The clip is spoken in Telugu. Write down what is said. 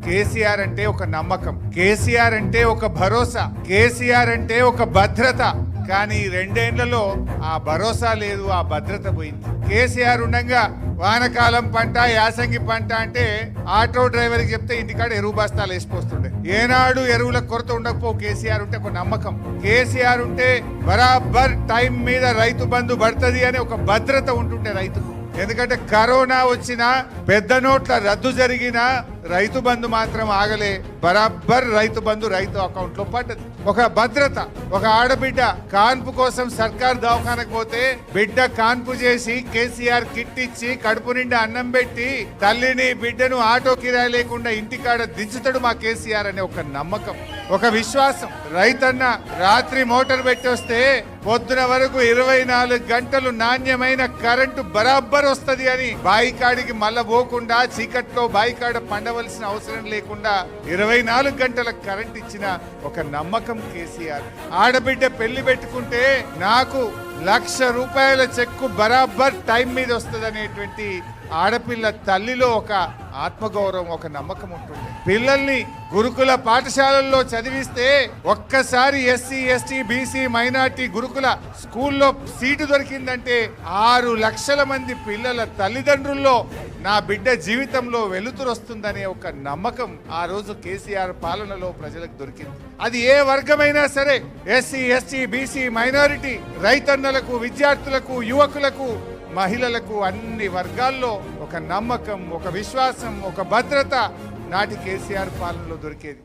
కేసీఆర్ అంటే ఒక నమ్మకం, కేసీఆర్ అంటే ఒక భరోసా, కేసీఆర్ అంటే ఒక భద్రత. కానీ 2 ఏళ్లలో ఆ భరోసా లేదు, ఆ భద్రత పోయింది. కేసీఆర్ ఉండగా వానకాలం పంట, యాసంగి పంట అంటే ఆటో డ్రైవర్కి చెప్తే ఇంటికాడ ఎరువు బస్తాలు వేసిపోతుండే. ఏనాడు ఎరువుల కొరత ఉండకపో. కేసీఆర్ ఉంటే ఒక నమ్మకం, కేసీఆర్ ఉంటే బరాబర్ టైం మీద రైతు బంధు పడుతుంది అని ఒక భద్రత ఉంటుండే రైతుకు. ఎందుకంటే కరోనా వచ్చినా, పెద్ద నోట్ల రద్దు జరిగినా రైతు బంధు మాత్రం ఆగలే. బరాబర్ రైతు బంధు రైతు అకౌంట్ లో పడ్డది. ఒక భద్రత. ఒక ఆడబిడ్డ కాన్పు కోసం సర్కార్ దవాఖానకు పోతే బిడ్డ కాన్పు చేసి కేసీఆర్ కిట్ ఇచ్చి కడుపు నిండా అన్నం పెట్టి తల్లిని బిడ్డను ఆటో కిరాయి లేకుండా ఇంటికాడ దించుతాడు మా కేసీఆర్ అనే ఒక నమ్మకం, ఒక విశ్వాసం. రైతన్న రాత్రి మోటార్ పెట్టి వస్తే పొద్దున వరకు 24 గంటలు నాణ్యమైన కరెంటు బరాబర్ వస్తది అని బాయికాడికి మళ్ళా పోకుండా చీకట్లో బాయికాడ పండవలసిన అవసరం లేకుండా 24 గంటల కరెంట్ ఇచ్చిన ఒక నమ్మకం కేసీఆర్. ఆడబిడ్డ పెళ్లి పెట్టుకుంటే నాకు 1,00,000 రూపాయల చెక్కు బరాబర్ టైం మీద వస్తుంది అనేటువంటి ఆడపిల్ల తల్లిలో ఒక ఆత్మగౌరవం, ఒక నమ్మకం ఉంటుంది. పిల్లల్ని గురుకుల పాఠశాలల్లో చదివిస్తే ఒక్కసారి ఎస్సీ, ఎస్టీ, బీసీ, మైనార్టీ గురుకుల స్కూల్లో సీటు దొరికిందంటే 6 లక్షల మంది పిల్లల తల్లిదండ్రుల్లో నా బిడ్డ జీవితంలో వెలుతురు వస్తుందనే ఒక నమ్మకం ఆ రోజు కేసీఆర్ పాలనలో ప్రజలకు దొరికింది. అది ఏ వర్గమైనా సరే, ఎస్సీ, ఎస్టీ, బీసీ, మైనారిటీ, రైతన్నలకు, విద్యార్థులకు, యువకులకు, మహిళలకు, అన్ని వర్గాల్లో ఒక నమ్మకం, ఒక విశ్వాసం, ఒక భద్రత నాటి కేసీఆర్ పాలనలో దొరికేది.